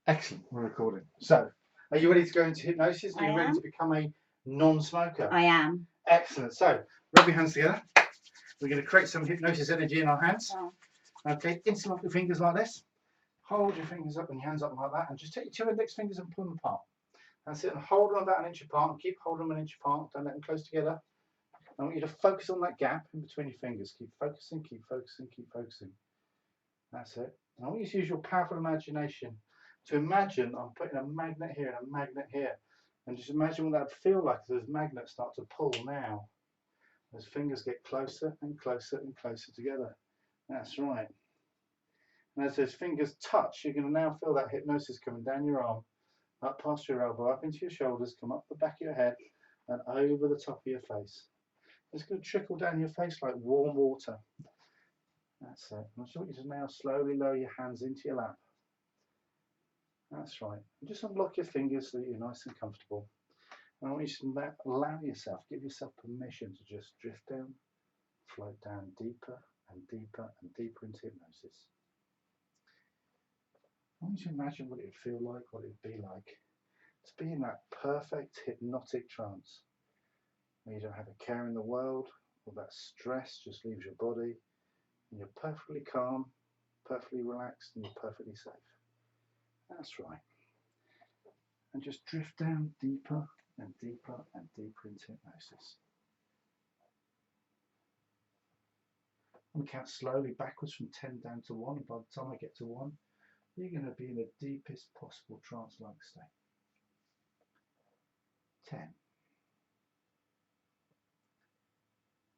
Excellent, we're recording. So, are you ready to go into hypnosis? Are you ready to become a non-smoker? I am. Excellent. So, rub your hands together. We're going to create some hypnosis energy in our hands. Oh. Okay, interlock your fingers like this. Hold your fingers up and your hands up like that, and just take your two index fingers and pull them apart. That's it, and hold them about an inch apart, and keep holding them an inch apart. Don't let them close together. I want you to focus on that gap in between your fingers. Keep focusing, keep focusing, keep focusing. That's it. And I want you to use your powerful imagination to imagine I'm putting a magnet here and a magnet here. And just imagine what that would feel like as those magnets start to pull now. Those fingers get closer and closer and closer together. That's right. And as those fingers touch, you're going to now feel that hypnosis coming down your arm, up past your elbow, up into your shoulders, come up the back of your head, and over the top of your face. It's going to trickle down your face like warm water. That's it. I just want you to now slowly lower your hands into your lap. That's right. And just unlock your fingers so that you're nice and comfortable. And I want you to allow yourself, give yourself permission to just drift down, float down deeper and deeper and deeper into hypnosis. I want you to imagine what it would feel like, what it would be like to be in that perfect hypnotic trance where you don't have a care in the world, all that stress just leaves your body, and you're perfectly calm, perfectly relaxed, and you're perfectly safe. That's right. And just drift down deeper and deeper and deeper into hypnosis. I'm going to count slowly backwards from 10 down to 1, and by the time I get to 1, you're going to be in the deepest possible trance-like state. 10,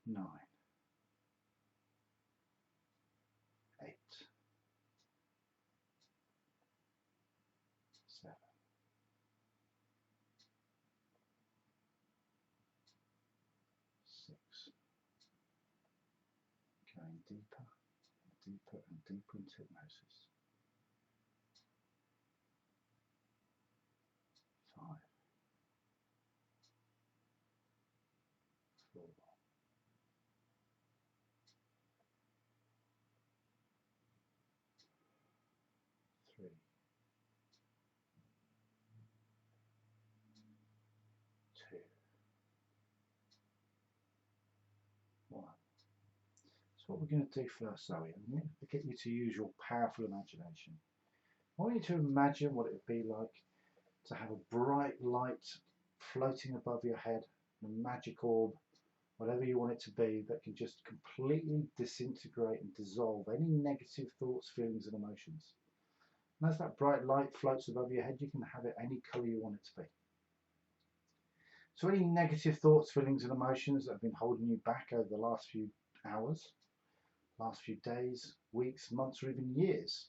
9, 8, 7, 6, going deeper and deeper and deeper into hypnosis. 5, 4, 3, 2, 1. So what we're going to do first, Zoe, I'm going to get you to use your powerful imagination. I want you to imagine what it would be like to have a bright light floating above your head, a magic orb, whatever you want it to be, that can just completely disintegrate and dissolve any negative thoughts, feelings and emotions. And as that bright light floats above your head, you can have it any colour you want it to be. So any negative thoughts, feelings and emotions that have been holding you back over the last few hours, last few days, weeks, months or even years,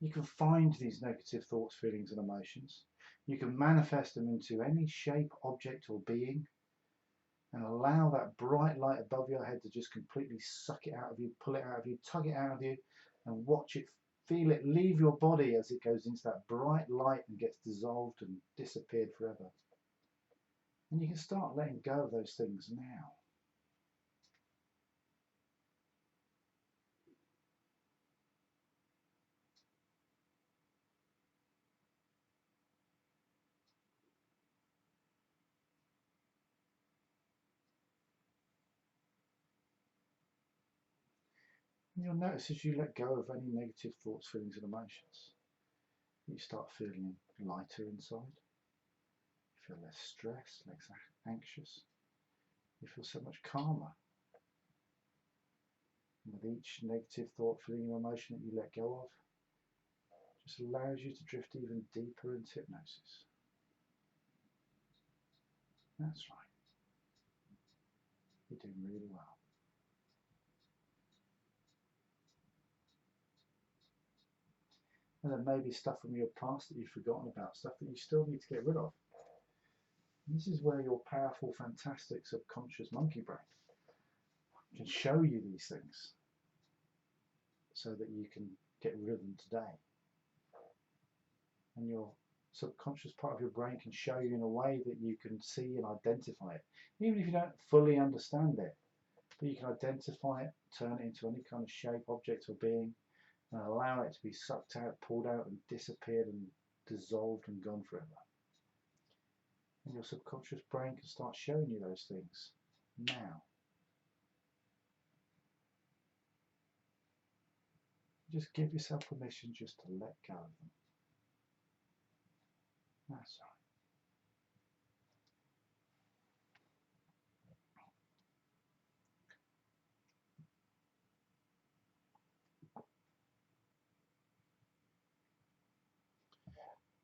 you can find these negative thoughts, feelings and emotions. You can manifest them into any shape, object or being, and allow that bright light above your head to just completely suck it out of you, pull it out of you, tug it out of you, and watch it, feel it leave your body as it goes into that bright light and gets dissolved and disappeared forever. And you can start letting go of those things now. And you'll notice as you let go of any negative thoughts, feelings and emotions, you start feeling lighter inside. You feel less stressed, less anxious. You feel so much calmer. And with each negative thought, feeling or emotion that you let go of, just allows you to drift even deeper into hypnosis. That's right. You're doing really well. And there may be stuff from your past that you've forgotten about, stuff that you still need to get rid of. And this is where your powerful, fantastic subconscious monkey brain can show you these things so that you can get rid of them today. And your subconscious part of your brain can show you in a way that you can see and identify it, even if you don't fully understand it. But you can identify it, turn it into any kind of shape, object or being, and allow it to be sucked out, pulled out and disappeared and dissolved and gone forever. And your subconscious brain can start showing you those things now. Just give yourself permission just to let go of them. That's right.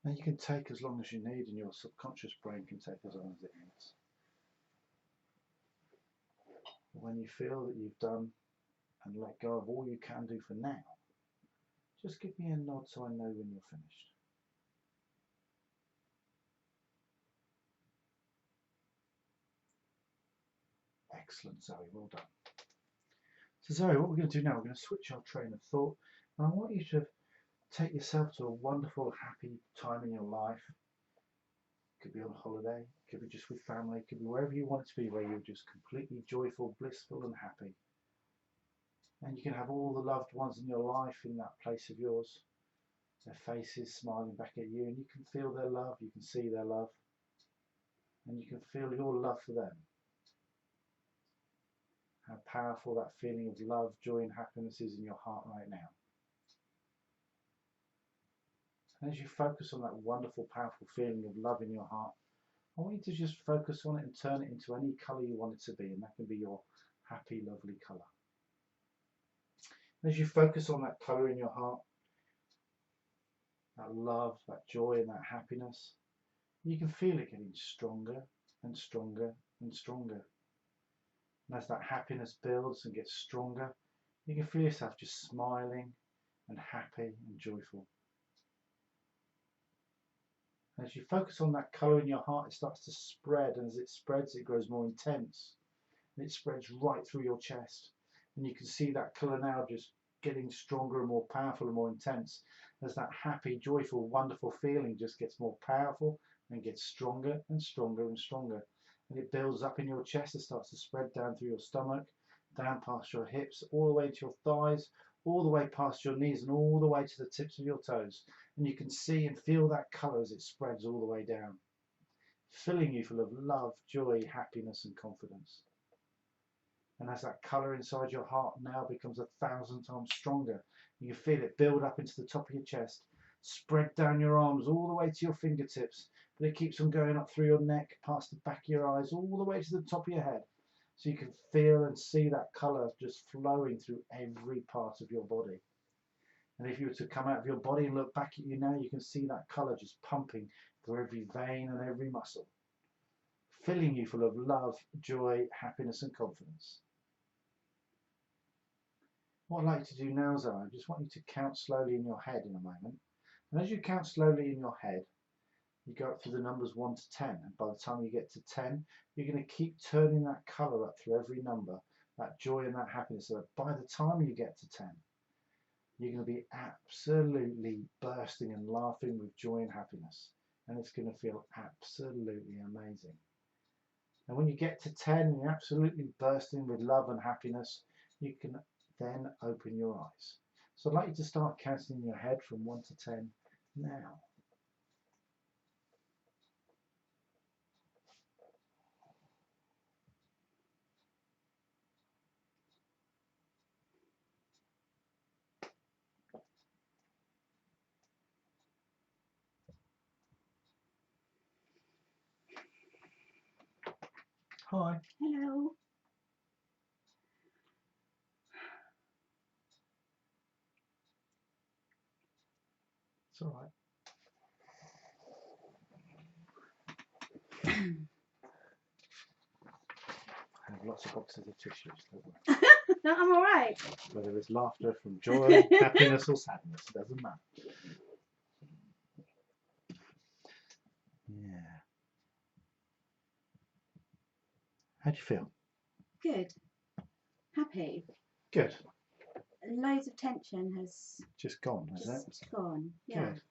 Now you can take as long as you need, and your subconscious brain can take as long as it needs. When you feel that you've done and let go of all you can do for now, just give me a nod so I know when you're finished. Excellent, Zoe, well done. So Zoe, what we're going to do now, we're going to switch our train of thought, and I want you to take yourself to a wonderful, happy time in your life. It could be on holiday, it could be just with family, it could be wherever you want it to be, where you're just completely joyful, blissful and happy. And you can have all the loved ones in your life in that place of yours, their faces smiling back at you, and you can feel their love, you can see their love, and you can feel your love for them. How powerful that feeling of love, joy and happiness is in your heart right now. And as you focus on that wonderful, powerful feeling of love in your heart, I want you to just focus on it and turn it into any colour you want it to be, and that can be your happy, lovely colour. As you focus on that colour in your heart, that love, that joy and that happiness, you can feel it getting stronger and stronger and stronger. And as that happiness builds and gets stronger, you can feel yourself just smiling and happy and joyful. And as you focus on that colour in your heart, it starts to spread, and as it spreads, it grows more intense. And it spreads right through your chest. And you can see that colour now just getting stronger and more powerful and more intense as that happy, joyful, wonderful feeling just gets more powerful and gets stronger and stronger and stronger. And it builds up in your chest, it starts to spread down through your stomach, down past your hips, all the way to your thighs, all the way past your knees and all the way to the tips of your toes. And you can see and feel that colour as it spreads all the way down, filling you full of love, joy, happiness and confidence. And as that colour inside your heart now becomes 1,000 times stronger, you can feel it build up into the top of your chest, spread down your arms all the way to your fingertips, but it keeps on going up through your neck, past the back of your eyes, all the way to the top of your head. So you can feel and see that colour just flowing through every part of your body. And if you were to come out of your body and look back at you now, you can see that colour just pumping through every vein and every muscle, filling you full of love, joy, happiness and confidence. What I'd like to do now, Zoe, I just want you to count slowly in your head in a moment. And as you count slowly in your head, you go up through the numbers 1 to 10. And by the time you get to 10, you're going to keep turning that colour up through every number, that joy and that happiness. So that by the time you get to 10, you're going to be absolutely bursting and laughing with joy and happiness. And it's going to feel absolutely amazing. And when you get to 10 and you're absolutely bursting with love and happiness, you can then open your eyes. So I'd like you to start counting in your head from 1 to 10 now. Hi. Hello. It's all right. I have lots of boxes of tissues, don't worry. No, I'm all right. Whether it's laughter from joy, happiness or sadness, it doesn't matter. Yeah. How do you feel? Good. Happy. Good. Loads of tension has Just gone, hasn't it? just gone. Yeah. Good.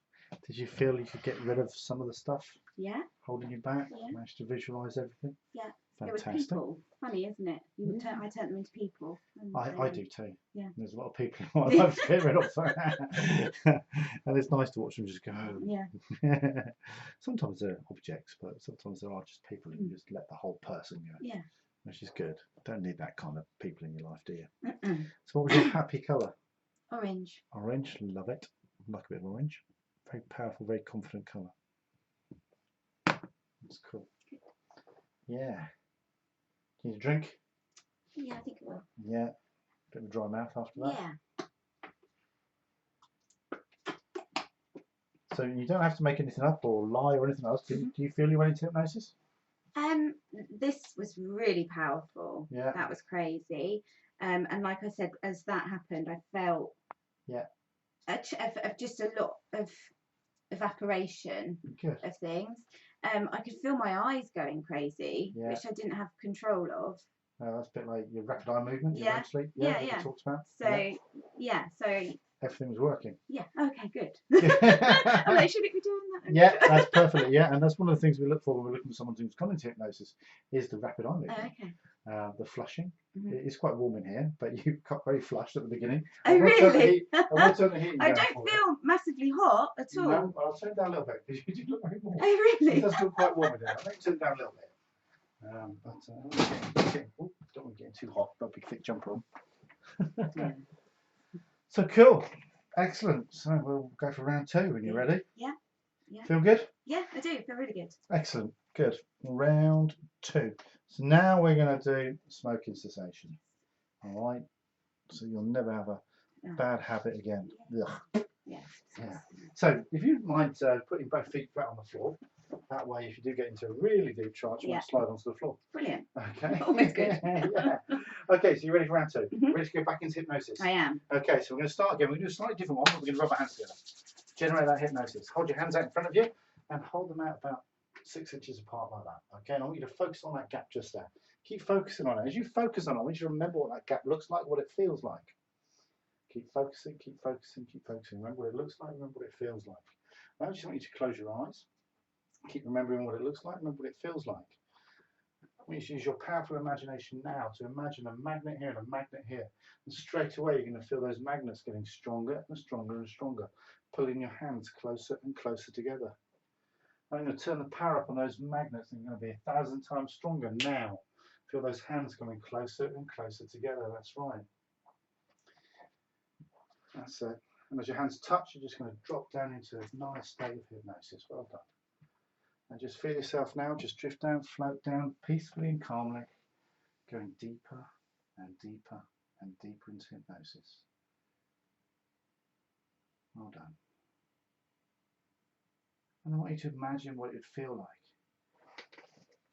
Did you feel you could get rid of some of the stuff Yeah. holding you back? Yeah. Managed to visualise everything? Yeah. It was Fantastic. people. Funny, isn't it? You Yeah. I turn them into people. And, I do too. Yeah. There's a lot of people in my life to get rid of. And it's nice to watch them just go. Yeah. Sometimes they're objects, but sometimes there are just people who just let the whole person go. Yeah. Which is good. Don't need that kind of people in your life, do you? Mm-mm. So what was your happy colour? Orange. Orange, love it. Like a bit of orange. Very powerful, very confident colour. That's cool. Yeah. Do you need a drink? Yeah, I think it will. Yeah. Bit of a dry mouth after that. Yeah. So you don't have to make anything up or lie or anything else. Do you feel you went into hypnosis? This was really powerful. Yeah. That was crazy. And like I said, as that happened, I felt of just a lot of evaporation Good. of things. I could feel my eyes going crazy, Yeah. which I didn't have control of. That's a bit like your rapid eye movement, your Yeah. REM sleep. Yeah, that yeah. we talked about. So yeah, so everything was working. yeah. Okay, good. I'm like, should it be doing that? Yeah, that's perfectly. Yeah, and that's one of the things we look for when we're looking for someone who's gone into hypnosis is the rapid eye movement. Oh, okay. The flushing. Mm-hmm. It's quite warm in here, but you got very flushed at the beginning. Oh, really? I will turn the heating I down don't for feel massively hot at all. No, I'll turn it down a little bit because you do look very warm. Oh, really? It does feel quite warm in there. I'll turn it down a little bit. Don't want to get too hot. Got a big thick jumper on. Yeah. So cool. Excellent. So we'll go for round 2 when you're ready. Yeah. Yeah. Feel good? Yeah, I do. Feel really good. Excellent. Good. Round 2. So now we're going to do smoking cessation. All right. So you'll never have a bad habit again. Ugh. Yeah. Yeah. So if you mind putting both feet flat on the floor, that way if you do get into a really deep trance, you won't slide onto the floor. Brilliant. Okay. Almost good. Yeah. Okay, so you're ready for round 2. Mm-hmm. Ready to go back into hypnosis? I am. Okay, so we're going to start again. We're going to do a slightly different one. We're going to rub our hands together. Generate that hypnosis. Hold your hands out in front of you and hold them out about 6 inches apart like that. Okay, and I want you to focus on that gap just there. Keep focusing on it. As you focus on it, I want you to remember what that gap looks like, what it feels like. Keep focusing, keep focusing, keep focusing. Remember what it looks like, remember what it feels like. Now I just want you to close your eyes. Keep remembering what it looks like, remember what it feels like. I want you to use your powerful imagination now to imagine a magnet here and a magnet here. And straight away you're going to feel those magnets getting stronger and stronger and stronger, pulling your hands closer and closer together. I'm going to turn the power up on those magnets and they're going to be 1,000 times stronger now. Feel those hands coming closer and closer together. That's right. That's it. And as your hands touch, you're just going to drop down into a nice state of hypnosis. Well done. And just feel yourself now, just drift down, float down peacefully and calmly, going deeper and deeper and deeper into hypnosis. Well done. And I want you to imagine what it would feel like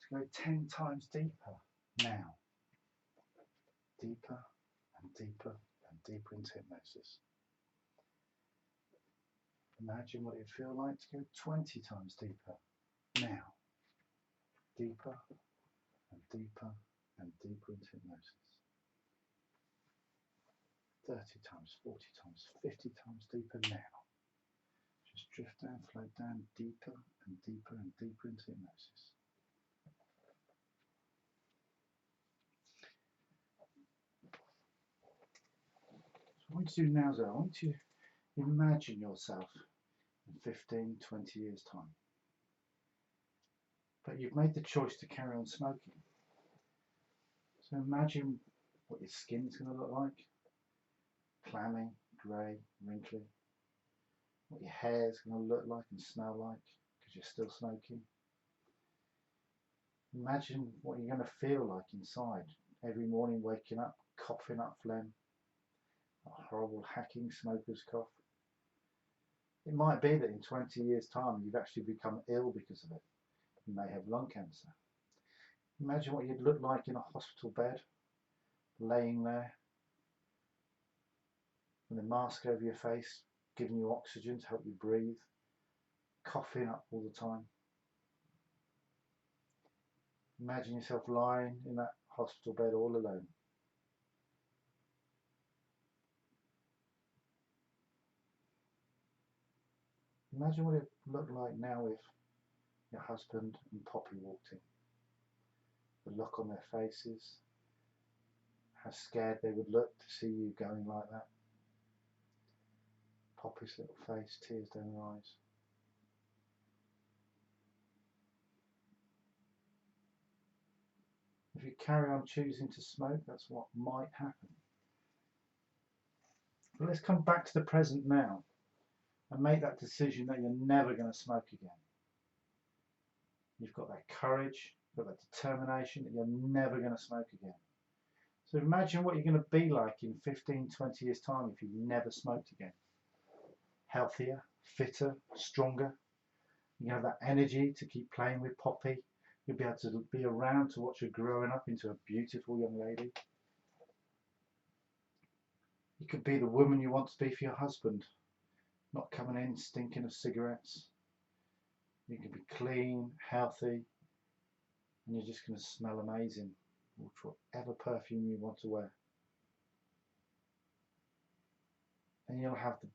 to go 10 times deeper now. Deeper and deeper and deeper into hypnosis. Imagine what it would feel like to go 20 times deeper now. Deeper and deeper and deeper into hypnosis. 30 times, 40 times, 50 times deeper now. Just drift down, float down, deeper and deeper and deeper into hypnosis. So what I want you to do now, Zoe, I want you to imagine yourself in 15, 20 years' time. But you've made the choice to carry on smoking. So imagine what your skin's going to look like. Clammy, grey, wrinkly. What your hair's going to look like and smell like because you're still smoking. Imagine what you're going to feel like inside every morning, waking up, coughing up phlegm. A horrible hacking smoker's cough. It might be that in 20 years' time you've actually become ill because of it. You may have lung cancer. Imagine what you'd look like in a hospital bed, laying there with a mask over your face, giving you oxygen to help you breathe, coughing up all the time. Imagine yourself lying in that hospital bed all alone. Imagine what it would look like now if your husband and Poppy walked in. the look on their faces, how scared they would look to see you going like that. Poppy's little face, tears down her eyes. If you carry on choosing to smoke, that's what might happen. But let's come back to the present now and make that decision that you're never going to smoke again. You've got that courage, you've got that determination that you're never going to smoke again. So imagine what you're going to be like in 15, 20 years' time if you've never smoked again. Healthier, fitter, stronger. You have that energy to keep playing with Poppy. You'll be able to be around to watch her growing up into a beautiful young lady. You could be the woman you want to be for your husband, not coming in stinking of cigarettes. You can be clean, healthy, and you're just going to smell amazing with whatever perfume you want to wear. And you'll have the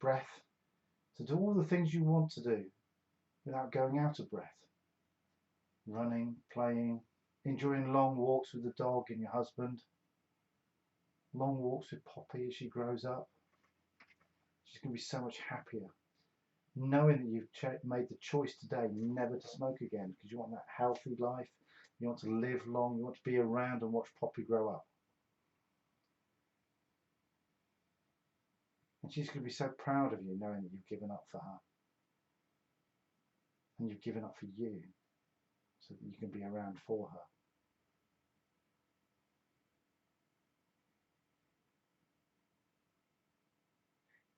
breath to do all the things you want to do without going out of breath. Running, playing, enjoying long walks with the dog and your husband, long walks with Poppy as she grows up. She's going to be so much happier, knowing that you've made the choice today never to smoke again, because you want that healthy life, you want to live long, you want to be around and watch Poppy grow up. And she's going to be so proud of you, knowing that you've given up for her. And you've given up for you, so that you can be around for her.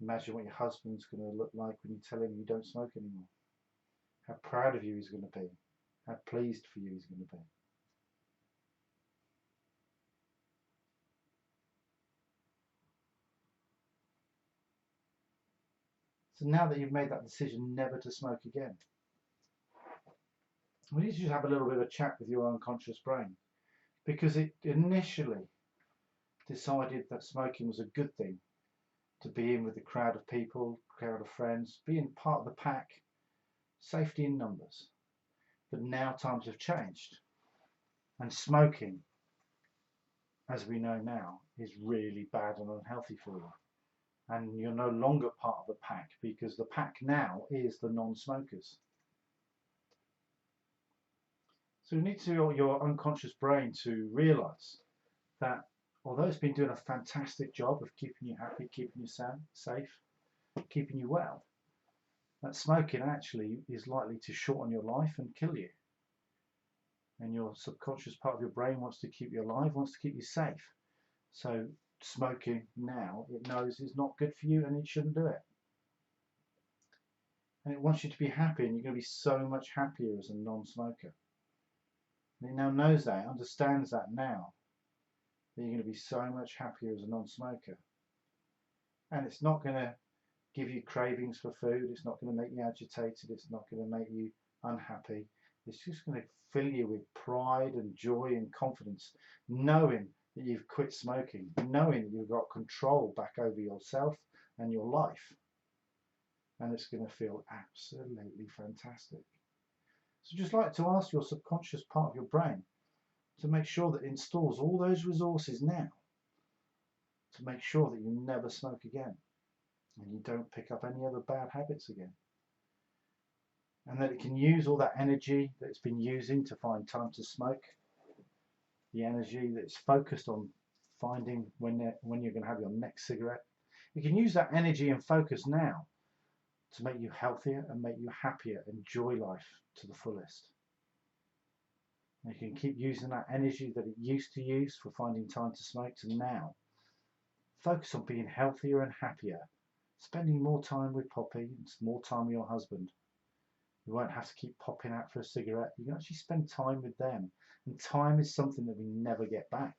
Imagine what your husband's going to look like when you tell him you don't smoke anymore. How proud of you he's going to be. How pleased for you he's going to be. So now that you've made that decision never to smoke again, we need to just have a little bit of a chat with your unconscious brain, because it initially decided that smoking was a good thing, to be in with a crowd of people, crowd of friends, being part of the pack, safety in numbers. But now times have changed, and smoking, as we know now, is really bad and unhealthy for you. And you're no longer part of the pack, because the pack now is the non-smokers. So you need your unconscious brain to realise that although it's been doing a fantastic job of keeping you happy, keeping you safe, keeping you well, that smoking actually is likely to shorten your life and kill you. And your subconscious part of your brain wants to keep you alive, wants to keep you safe. So smoking now, it knows is not good for you and it shouldn't do it. And it wants you to be happy, and you're going to be so much happier as a non-smoker. And it now knows that, it understands that now, that you're going to be so much happier as a non-smoker. And it's not going to give you cravings for food, it's not going to make you agitated, it's not going to make you unhappy. It's just going to fill you with pride and joy and confidence, knowing that you've quit smoking, knowing that you've got control back over yourself and your life. And it's going to feel absolutely fantastic. So just like to ask your subconscious part of your brain to make sure that it installs all those resources now to make sure that you never smoke again and you don't pick up any other bad habits again. And that it can use all that energy that it's been using to find time to smoke, the energy that's focused on finding when you're going to have your next cigarette. You can use that energy and focus now to make you healthier and make you happier, enjoy life to the fullest. And you can keep using that energy that it used to use for finding time to smoke to now focus on being healthier and happier, spending more time with Poppy and more time with your husband. You won't have to keep popping out for a cigarette. You can actually spend time with them, and time is something that we never get back.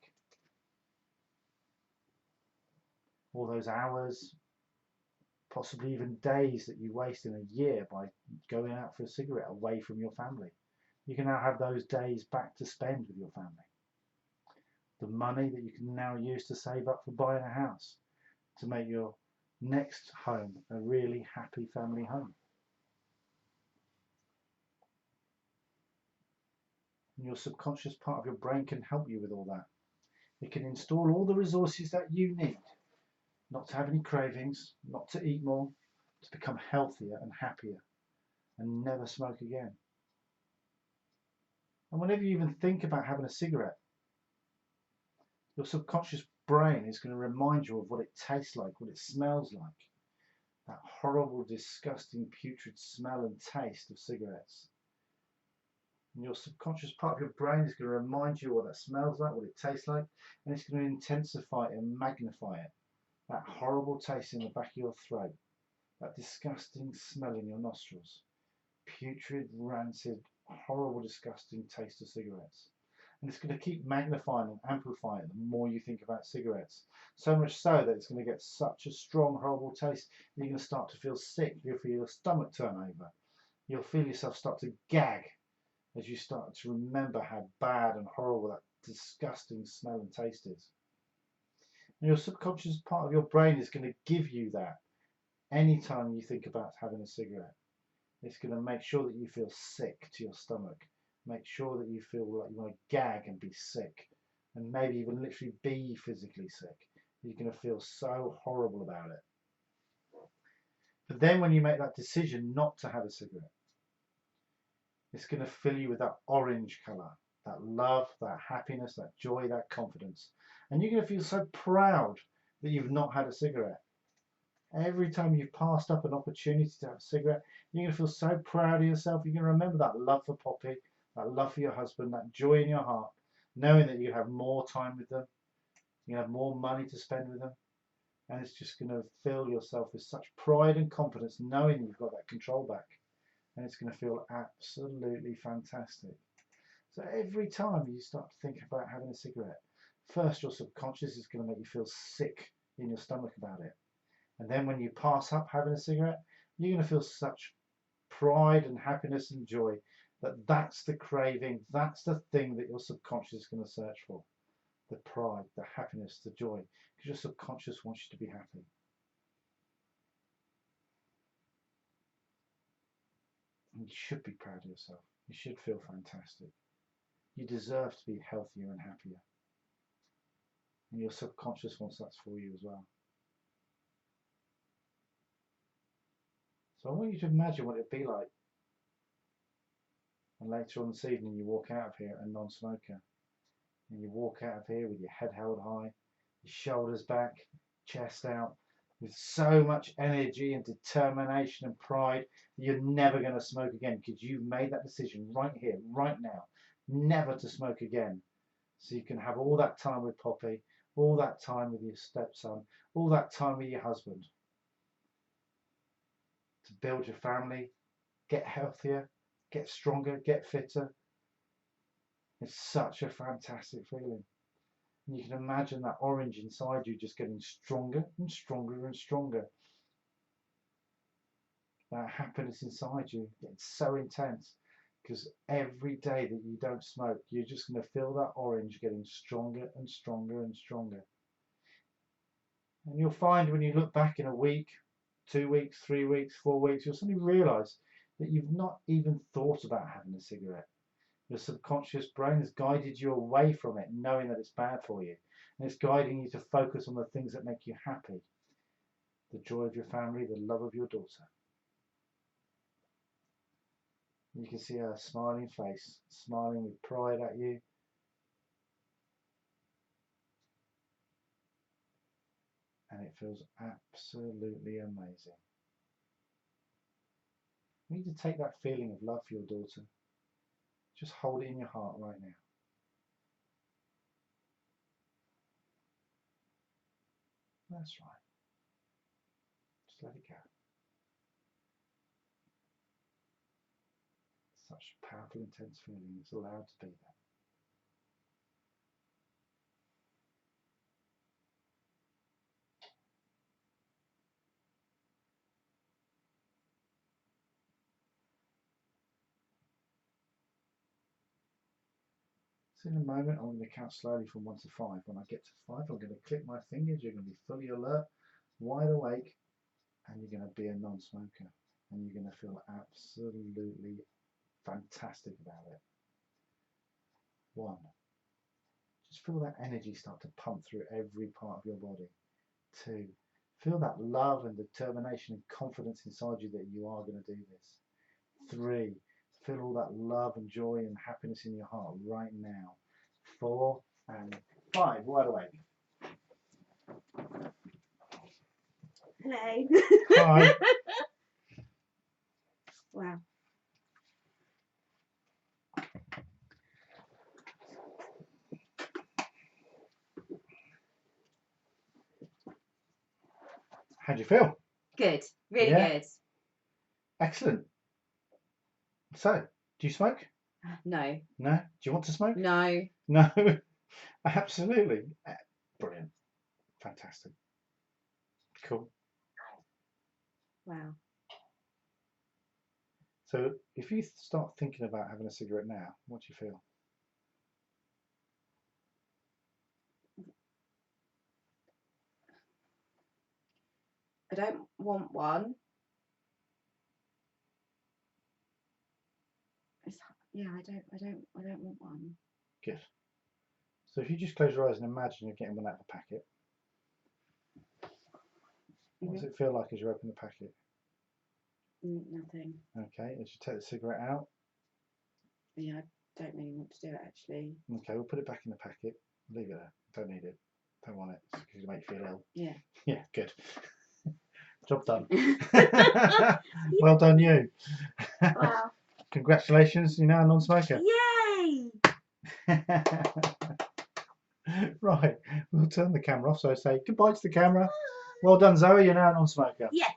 All those hours, possibly even days that you waste in a year by going out for a cigarette away from your family. You can now have those days back to spend with your family. The money that you can now use to save up for buying a house, to make your next home a really happy family home. And your subconscious part of your brain can help you with all that. It can install all the resources that you need not to have any cravings, not to eat more, to become healthier and happier and never smoke again. And whenever you even think about having a cigarette, your subconscious brain is going to remind you of what it tastes like, what it smells like. That horrible, disgusting, putrid smell and taste of cigarettes. And your subconscious part of your brain is going to remind you what that smells like, what it tastes like, and it's going to intensify it and magnify it. That horrible taste in the back of your throat, that disgusting smell in your nostrils, putrid, rancid, horrible, disgusting taste of cigarettes. And it's going to keep magnifying and amplifying the more you think about cigarettes. So much so that it's going to get such a strong, horrible taste that you're going to start to feel sick. You'll feel your stomach turn over. You'll feel yourself start to gag as you start to remember how bad and horrible that disgusting smell and taste is. And your subconscious part of your brain is going to give you that anytime you think about having a cigarette. It's going to make sure that you feel sick to your stomach. Make sure that you feel like you want to gag and be sick, and maybe even literally be physically sick. You're going to feel so horrible about it. But then when you make that decision not to have a cigarette, it's going to fill you with that orange colour, that love, that happiness, that joy, that confidence. And you're going to feel so proud that you've not had a cigarette. Every time you've passed up an opportunity to have a cigarette, you're going to feel so proud of yourself. You're going to remember that love for Poppy, that love for your husband, that joy in your heart, knowing that you have more time with them, you have more money to spend with them, and it's just going to fill yourself with such pride and confidence, knowing you've got that control back, and it's going to feel absolutely fantastic. So every time you start to think about having a cigarette, first your subconscious is going to make you feel sick in your stomach about it. And then when you pass up having a cigarette, you're going to feel such pride and happiness and joy that that's the craving, that's the thing that your subconscious is going to search for. The pride, the happiness, the joy, because your subconscious wants you to be happy. And you should be proud of yourself. You should feel fantastic. You deserve to be healthier and happier. And your subconscious wants that for you as well. So I want you to imagine what it'd be like. And later on this evening you walk out of here a non-smoker. And you walk out of here with your head held high, your shoulders back, chest out, with so much energy and determination and pride that you're never going to smoke again, because you've made that decision right here, right now, never to smoke again. So you can have all that time with Poppy, all that time with your stepson, all that time with your husband, to build your family, get healthier, get stronger, get fitter. It's such a fantastic feeling. And you can imagine that orange inside you just getting stronger and stronger and stronger. That happiness inside you gets so intense, because every day that you don't smoke, you're just going to feel that orange getting stronger and stronger and stronger. And you'll find when you look back in a week, 2 weeks, 3 weeks, 4 weeks, you'll suddenly realise that you've not even thought about having a cigarette. Your subconscious brain has guided you away from it, knowing that it's bad for you. And it's guiding you to focus on the things that make you happy. The joy of your family, the love of your daughter. You can see her smiling face, smiling with pride at you. And it feels absolutely amazing. You need to take that feeling of love for your daughter. Just hold it in your heart right now. That's right. Just let it go. Such a powerful, intense feeling. It's allowed to be there. So in a moment, I'm going to count slowly from 1 to 5. When I get to 5, I'm going to click my fingers. You're going to be fully alert, wide awake, and you're going to be a non-smoker. And you're going to feel absolutely fantastic about it. 1. Just feel that energy start to pump through every part of your body. 2. Feel that love and determination and confidence inside you that you are going to do this. 3. Feel all that love and joy and happiness in your heart right now. 4 and 5. Wide awake. Hello. Hi. Wow. How do you feel? Good. Really Yeah. good. Excellent. So, do you smoke? No. No? Do you want to smoke? No. No? Absolutely. Brilliant. Fantastic. Cool. Wow. So, if you start thinking about having a cigarette now, what do you feel? I don't want one. Yeah, I don't want one. Good. So if you just close your eyes and imagine you're getting one out of the packet, what does it feel like as you open the packet? Nothing. Okay, as you take the cigarette out. Yeah, I don't really want to do it actually. Okay, we'll put it back in the packet. Leave it there. Don't need it. Don't want it because it'll make you feel ill. Yeah. Yeah, good. Job done. Well done, you. Wow. Congratulations, you're now a non-smoker. Yay! Right, we'll turn the camera off. So say goodbye to the camera. Well done, Zoe. You're now a non-smoker. Yeah.